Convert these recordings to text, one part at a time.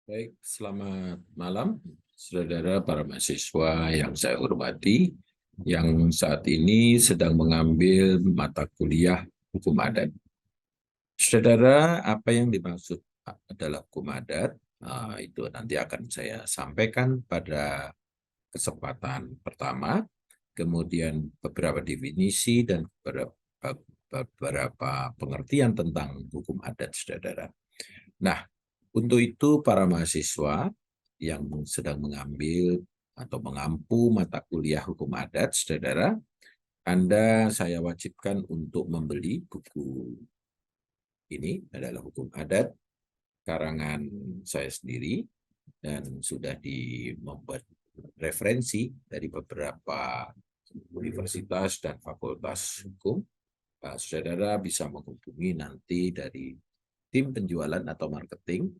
Baik, selamat malam, saudara para mahasiswa yang saya hormati, yang saat ini sedang mengambil mata kuliah hukum adat. Saudara, apa yang dimaksud adalah hukum adat? Itu nanti akan saya sampaikan pada kesempatan pertama, kemudian beberapa definisi dan beberapa pengertian tentang hukum adat, saudara. Nah, untuk itu para mahasiswa yang sedang mengambil atau mengampu mata kuliah hukum adat, saudara, Anda saya wajibkan untuk membeli buku ini adalah hukum adat karangan saya sendiri dan sudah membuat referensi dari beberapa universitas dan fakultas hukum. Saudara bisa menghubungi nanti dari tim penjualan atau marketing.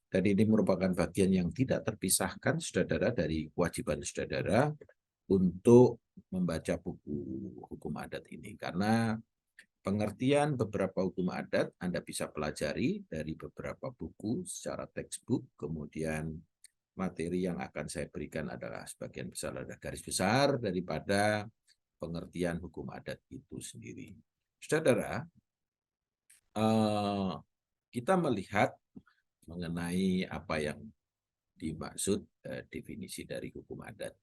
Dan ini merupakan bagian yang tidak terpisahkan, saudara, dari kewajiban saudara untuk membaca buku hukum adat ini. Karena pengertian beberapa hukum adat Anda bisa pelajari dari beberapa buku secara textbook, kemudian materi yang akan saya berikan adalah sebagian besar adalah garis besar daripada pengertian hukum adat itu sendiri. Saudara, kita melihat mengenai apa yang dimaksud definisi dari hukum adat.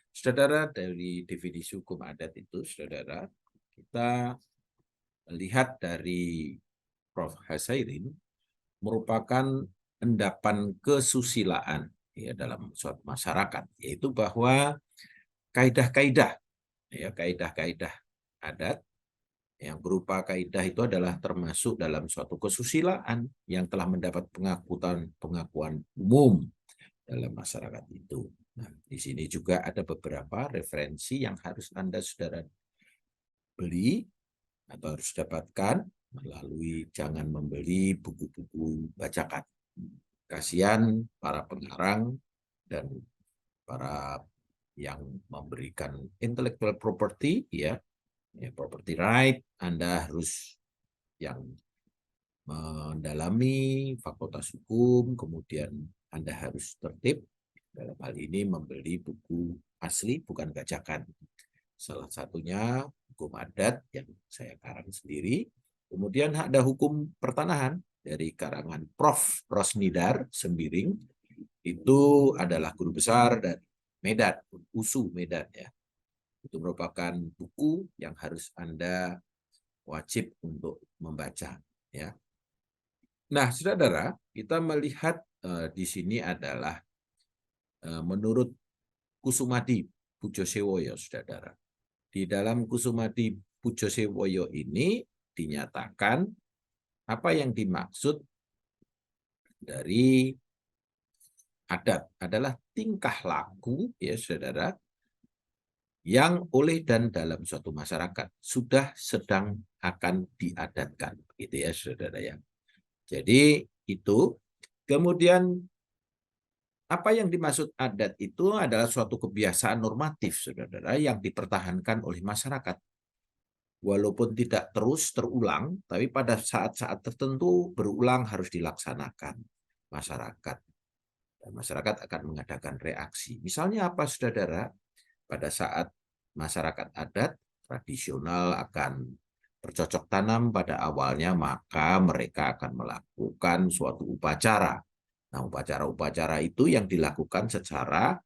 Saudara, dari definisi hukum adat itu, saudara, kita lihat dari Prof. Hasairin merupakan endapan kesusilaan ya dalam suatu masyarakat, yaitu bahwa kaidah-kaidah ya kaidah-kaidah adat yang berupa kaidah itu adalah termasuk dalam suatu kesusilaan yang telah mendapat pengakuan umum dalam masyarakat itu. Nah, di sini juga ada beberapa referensi yang harus Anda saudara beli atau harus dapatkan melalui jangan membeli buku-buku bacakan. Kasihan para pengarang dan para yang memberikan intellectual property property right, Anda harus yang mendalami fakultas hukum, kemudian Anda harus tertib dalam hal ini membeli buku asli bukan bajakan. Salah satunya hukum adat yang saya karang sendiri. Kemudian ada hukum pertanahan dari karangan Prof. Rosnidar Sembiring. Itu adalah guru besar dari Medan, USU Medan ya. Itu merupakan buku yang harus Anda wajib untuk membaca ya. Nah, saudara, kita melihat di sini adalah menurut Kusumadi Pujosewoyo, saudara. Di dalam Kusumadi Pujosewoyo ini dinyatakan apa yang dimaksud dari adat adalah tingkah laku ya saudara yang oleh dan dalam suatu masyarakat sudah sedang akan diadatkan gitu ya saudara ya. Jadi itu kemudian apa yang dimaksud adat itu adalah suatu kebiasaan normatif saudara yang dipertahankan oleh masyarakat. Walaupun tidak terus terulang, tapi pada saat-saat tertentu berulang harus dilaksanakan masyarakat. Dan masyarakat akan mengadakan reaksi. Misalnya apa, saudara? Pada saat masyarakat adat tradisional akan bercocok tanam pada awalnya, maka mereka akan melakukan suatu upacara. Nah, upacara-upacara itu yang dilakukan secara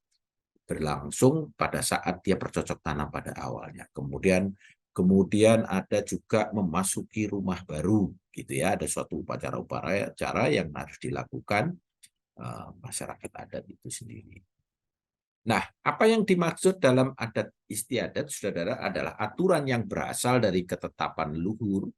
berlangsung pada saat dia bercocok tanam pada awalnya. Kemudian ada juga memasuki rumah baru, gitu ya. Ada suatu upacara-upacara yang harus dilakukan masyarakat adat itu sendiri. Nah, apa yang dimaksud dalam adat istiadat, saudara, adalah aturan yang berasal dari ketetapan luhur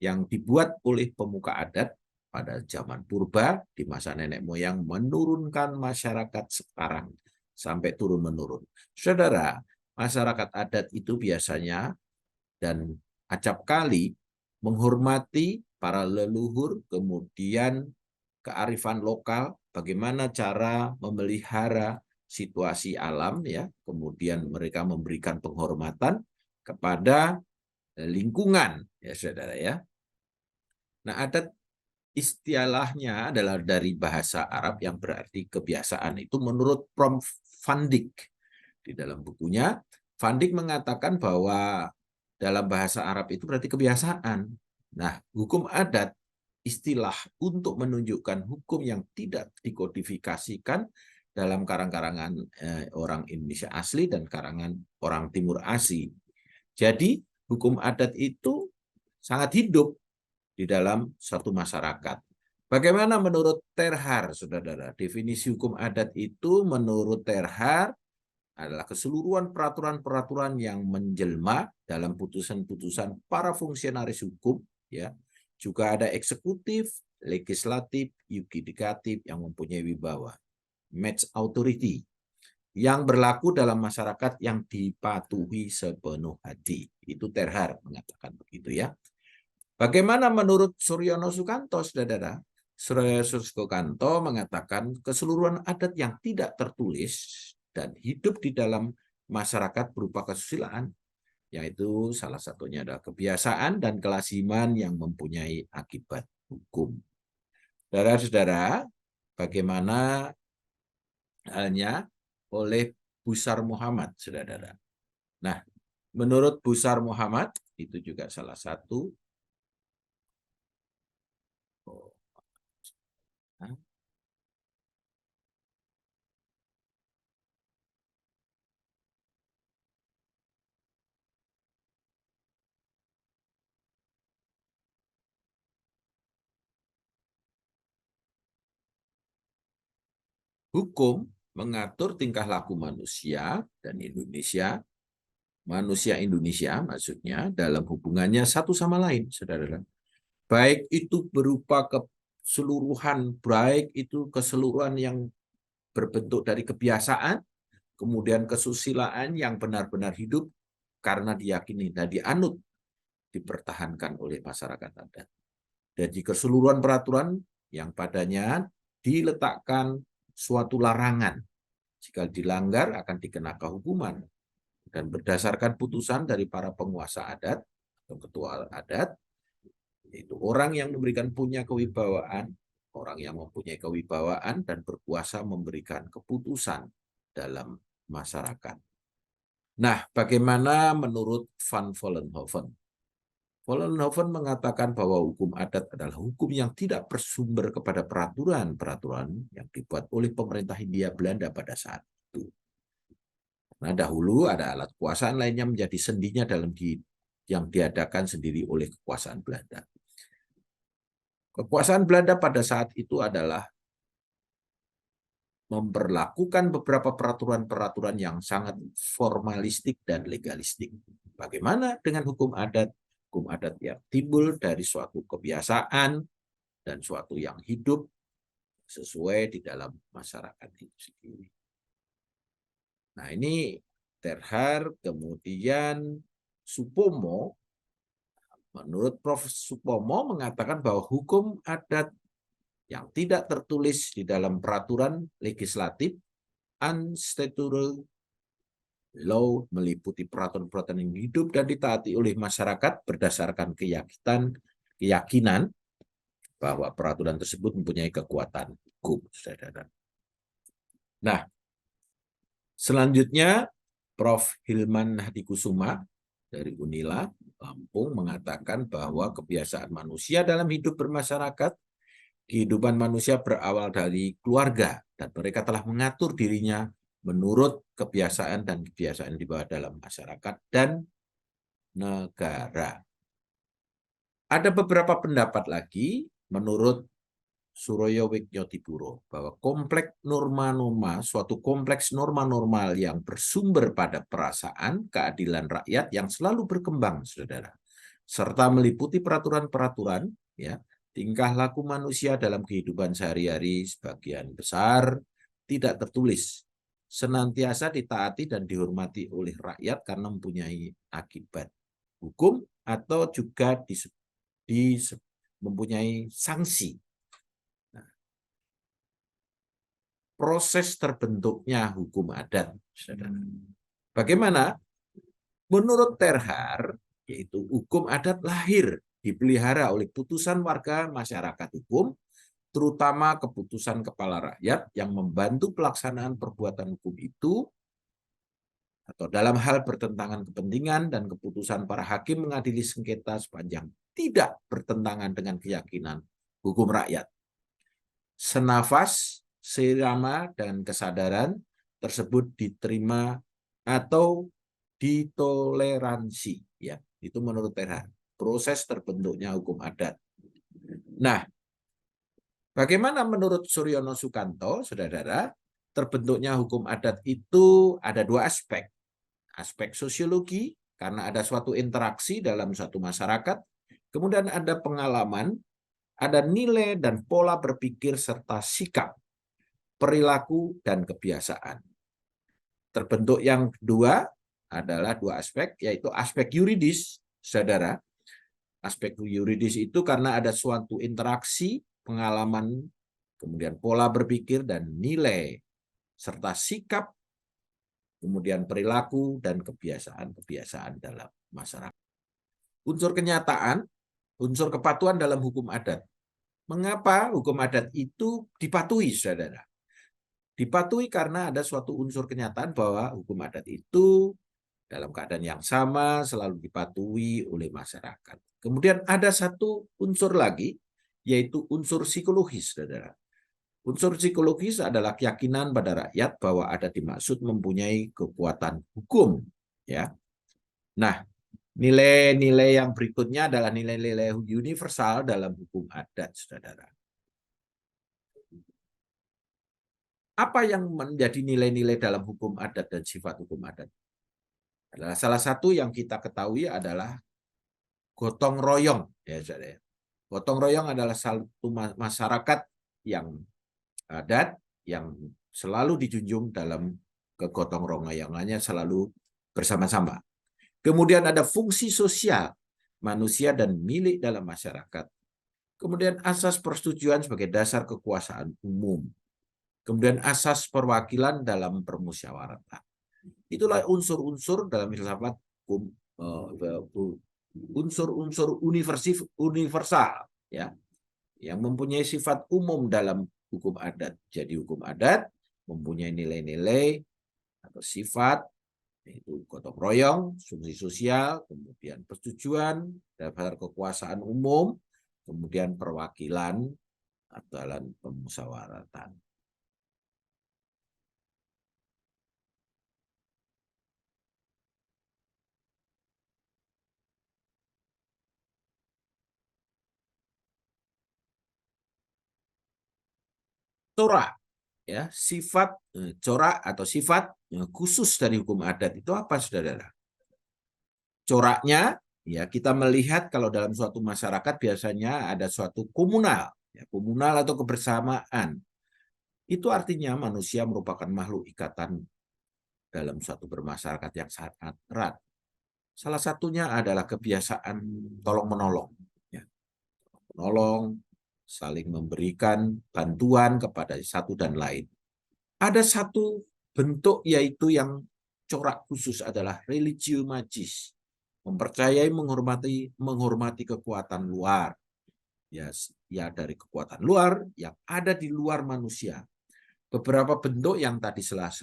yang dibuat oleh pemuka adat pada zaman purba di masa nenek moyang menurunkan masyarakat sekarang sampai turun-menurun. Saudara, masyarakat adat itu biasanya dan acap kali menghormati para leluhur, kemudian kearifan lokal, bagaimana cara memelihara situasi alam ya, kemudian mereka memberikan penghormatan kepada lingkungan ya saudara ya. Nah, adat istilahnya adalah dari bahasa Arab yang berarti kebiasaan. Itu menurut Prof. Van Dijk. Di dalam bukunya, Van Dijk mengatakan bahwa dalam bahasa Arab itu berarti kebiasaan. Nah, hukum adat istilah untuk menunjukkan hukum yang tidak dikodifikasikan dalam karang-karangan orang Indonesia asli dan karangan orang Timur Asli. Jadi, hukum adat itu sangat hidup di dalam suatu masyarakat. Bagaimana menurut Terhar, saudara-saudara? Definisi hukum adat itu menurut Terhar adalah keseluruhan peraturan-peraturan yang menjelma dalam putusan-putusan para fungsionaris hukum, ya. Juga ada eksekutif, legislatif, yudikatif yang mempunyai wibawa, match authority, yang berlaku dalam masyarakat yang dipatuhi sepenuh hati. Itu Terhar mengatakan begitu, ya. Bagaimana menurut Suryono Sukanto, saudara? Suryono Sukanto mengatakan keseluruhan adat yang tidak tertulis dan hidup di dalam masyarakat berupa kesusilaan, yaitu salah satunya adalah kebiasaan dan kelasiman yang mempunyai akibat hukum. Saudara-saudara, bagaimana halnya oleh Busar Muhammad, saudara-saudara? Nah, menurut Busar Muhammad, itu juga salah satu hukum mengatur tingkah laku manusia dan manusia Indonesia maksudnya dalam hubungannya satu sama lain, saudara. Baik itu berupa keseluruhan, baik itu keseluruhan yang berbentuk dari kebiasaan, kemudian kesusilaan yang benar-benar hidup karena diyakini dan dianut, dipertahankan oleh masyarakat adat. Jadi keseluruhan peraturan yang padanya diletakkan suatu larangan. Jika dilanggar akan dikenakan hukuman. Dan berdasarkan putusan dari para penguasa adat atau ketua adat, yaitu orang yang memberikan punya kewibawaan, orang yang mempunyai kewibawaan dan berkuasa memberikan keputusan dalam masyarakat. Nah, bagaimana menurut Van Vollenhoven? Vollenhoven mengatakan bahwa hukum adat adalah hukum yang tidak bersumber kepada peraturan-peraturan yang dibuat oleh pemerintah Hindia Belanda pada saat itu. Nah, dahulu ada alat kekuasaan lainnya menjadi sendinya dalam yang diadakan sendiri oleh kekuasaan Belanda. Kekuasaan Belanda pada saat itu adalah memperlakukan beberapa peraturan-peraturan yang sangat formalistik dan legalistik. Bagaimana dengan hukum adat? Hukum adat yang timbul dari suatu kebiasaan dan suatu yang hidup sesuai di dalam masyarakat itu sendiri. Nah, ini Terhar, kemudian Supomo. Menurut Prof. Supomo mengatakan bahwa hukum adat yang tidak tertulis di dalam peraturan legislatif unstatutory law meliputi peraturan-peraturan yang hidup dan ditaati oleh masyarakat berdasarkan keyakinan bahwa peraturan tersebut mempunyai kekuatan hukum. Nah, selanjutnya Prof. Hilman Hadikusuma dari Unila Lampung mengatakan bahwa kebiasaan manusia dalam hidup bermasyarakat, kehidupan manusia berawal dari keluarga dan mereka telah mengatur dirinya menurut kebiasaan dan kebiasaan di bawah dalam masyarakat dan negara. Ada beberapa pendapat lagi menurut Suroyo Wignotipuro bahwa suatu kompleks norma-normal yang bersumber pada perasaan keadilan rakyat yang selalu berkembang, saudara, serta meliputi peraturan-peraturan, ya, tingkah laku manusia dalam kehidupan sehari-hari sebagian besar tidak tertulis, senantiasa ditaati dan dihormati oleh rakyat karena mempunyai akibat hukum atau juga mempunyai sanksi. Nah, proses terbentuknya hukum adat, saudara. Bagaimana? Menurut Terhar, yaitu hukum adat lahir dipelihara oleh putusan warga masyarakat hukum, terutama keputusan kepala rakyat yang membantu pelaksanaan perbuatan hukum itu, atau dalam hal bertentangan kepentingan dan keputusan para hakim mengadili sengketa sepanjang tidak bertentangan dengan keyakinan hukum rakyat. Senafas, seirama, dan kesadaran tersebut diterima atau ditoleransi. Ya, itu menurut Terhan. Proses terbentuknya hukum adat. Nah, bagaimana menurut Suryono Sukanto, saudara-saudara, terbentuknya hukum adat itu ada dua aspek. Aspek sosiologi, karena ada suatu interaksi dalam suatu masyarakat, kemudian ada pengalaman, ada nilai dan pola berpikir serta sikap, perilaku, dan kebiasaan. Terbentuk yang kedua adalah dua aspek, yaitu aspek yuridis, saudara. Aspek yuridis itu karena ada suatu interaksi, pengalaman, kemudian pola berpikir dan nilai, serta sikap, kemudian perilaku dan kebiasaan-kebiasaan dalam masyarakat. Unsur kenyataan, unsur kepatuhan dalam hukum adat. Mengapa hukum adat itu dipatuhi, saudara? Dipatuhi karena ada suatu unsur kenyataan bahwa hukum adat itu dalam keadaan yang sama selalu dipatuhi oleh masyarakat. Kemudian ada satu unsur lagi, yaitu unsur psikologis, saudara. Unsur psikologis adalah keyakinan pada rakyat bahwa ada dimaksud mempunyai kekuatan hukum. Ya. Nah, nilai-nilai yang berikutnya adalah nilai-nilai universal dalam hukum adat, saudara. Apa yang menjadi nilai-nilai dalam hukum adat dan sifat hukum adat? Adalah salah satu yang kita ketahui adalah gotong royong, ya saudara. Gotong royong adalah satu masyarakat yang adat yang selalu dijunjung dalam kegotong royongannya, selalu bersama-sama. Kemudian ada fungsi sosial manusia dan milik dalam masyarakat. Kemudian asas persetujuan sebagai dasar kekuasaan umum. Kemudian asas perwakilan dalam permusyawaratan. Itulah unsur-unsur dalam filsafat hukum, unsur-unsur universal, ya, yang mempunyai sifat umum dalam hukum adat. Jadi hukum adat mempunyai nilai-nilai atau sifat, yaitu gotong royong, fungsi sosial, kemudian persetujuan dalam kekuasaan umum, kemudian perwakilan dalam permusyawaratan. Corak, ya, sifat corak atau sifat khusus dari hukum adat itu apa, saudara? Coraknya, ya, kita melihat kalau dalam suatu masyarakat biasanya ada suatu komunal, ya, komunal atau kebersamaan. Itu artinya manusia merupakan makhluk ikatan dalam suatu bermasyarakat yang sangat erat. Salah satunya adalah kebiasaan tolong-menolong, ya. Menolong, saling memberikan bantuan kepada satu dan lain. Ada satu bentuk yaitu yang corak khusus adalah religio magis, mempercayai, menghormati kekuatan luar, ya dari kekuatan luar yang ada di luar manusia. Beberapa bentuk yang tadi telah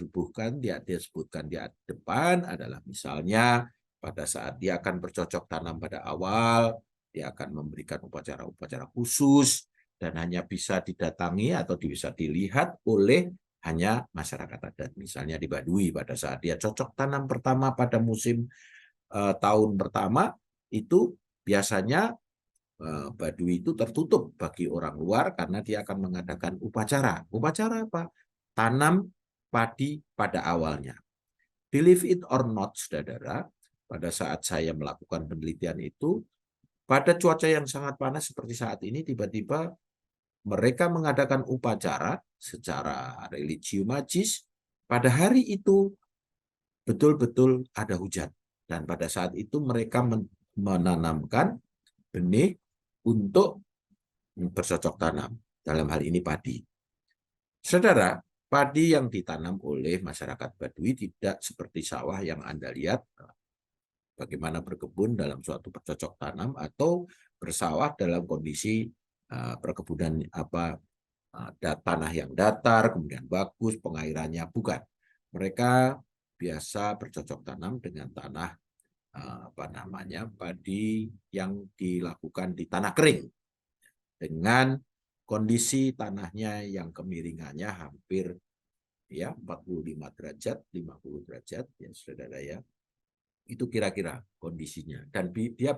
dia sebutkan di depan adalah misalnya pada saat dia akan bercocok tanam pada awal, dia akan memberikan upacara-upacara khusus dan hanya bisa didatangi atau bisa dilihat oleh hanya masyarakat adat. Misalnya di Baduy pada saat dia cocok tanam pertama pada musim tahun pertama itu biasanya Baduy itu tertutup bagi orang luar karena dia akan mengadakan upacara. Upacara apa? Tanam padi pada awalnya. Believe it or not, saudara, pada saat saya melakukan penelitian itu, pada cuaca yang sangat panas seperti saat ini, tiba-tiba mereka mengadakan upacara secara religio magis. Pada hari itu betul-betul ada hujan. Dan pada saat itu mereka menanamkan benih untuk bercocok tanam. Dalam hal ini padi. Saudara, padi yang ditanam oleh masyarakat Baduy tidak seperti sawah yang Anda lihat bagaimana berkebun dalam suatu bercocok tanam atau bersawah dalam kondisi perkebunan tanah yang datar, kemudian bagus, pengairannya bukan. Mereka biasa bercocok tanam dengan tanah padi yang dilakukan di tanah kering dengan kondisi tanahnya yang kemiringannya hampir ya 45 derajat, 50 derajat ya Saudara ya. Itu kira-kira kondisinya dan dia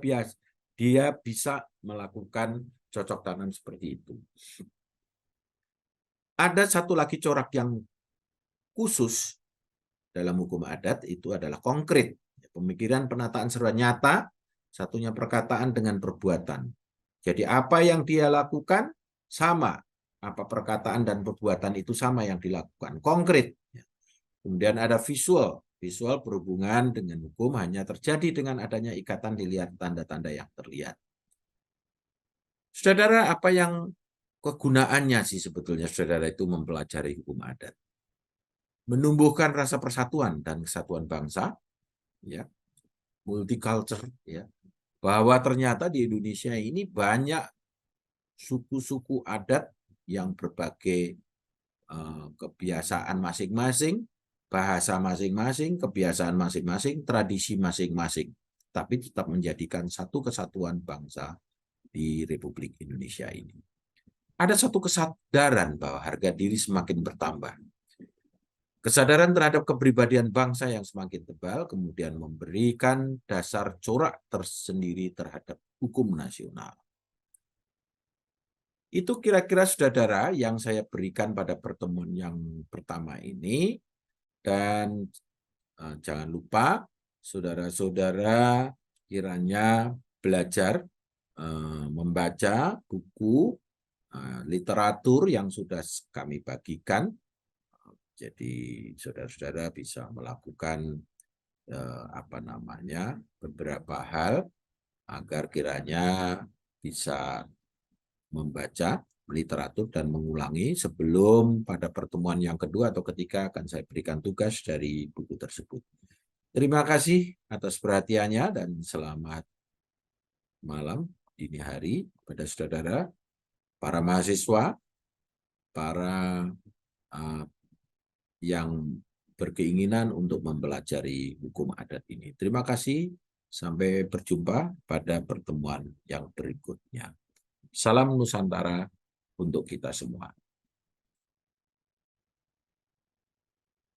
bisa melakukan cocok tanam seperti itu. Ada satu lagi corak yang khusus dalam hukum adat itu adalah konkret. Pemikiran penataan serba nyata, satunya perkataan dengan perbuatan. Jadi apa yang dia lakukan sama, apa perkataan dan perbuatan itu sama yang dilakukan, konkret. Kemudian ada visual. Visual berhubungan dengan hukum hanya terjadi dengan adanya ikatan dilihat tanda-tanda yang terlihat. Saudara, apa yang kegunaannya sih sebetulnya saudara itu mempelajari hukum adat? Menumbuhkan rasa persatuan dan kesatuan bangsa, ya, multicultural, ya, bahwa ternyata di Indonesia ini banyak suku-suku adat yang berbagai kebiasaan masing-masing, bahasa masing-masing, kebiasaan masing-masing, tradisi masing-masing, tapi tetap menjadikan satu kesatuan bangsa di Republik Indonesia ini. Ada satu kesadaran bahwa harga diri semakin bertambah. Kesadaran terhadap kepribadian bangsa yang semakin tebal kemudian memberikan dasar corak tersendiri terhadap hukum nasional. Itu kira-kira saudara yang saya berikan pada pertemuan yang pertama ini. Dan jangan lupa saudara-saudara kiranya belajar membaca buku literatur yang sudah kami bagikan. Jadi saudara-saudara bisa melakukan beberapa hal agar kiranya bisa membaca literatur dan mengulangi sebelum pada pertemuan yang kedua atau ketiga akan saya berikan tugas dari buku tersebut. Terima kasih atas perhatiannya dan selamat malam dini hari pada saudara, para mahasiswa, para yang berkeinginan untuk mempelajari hukum adat ini. Terima kasih, sampai berjumpa pada pertemuan yang berikutnya. Salam Nusantara untuk kita semua.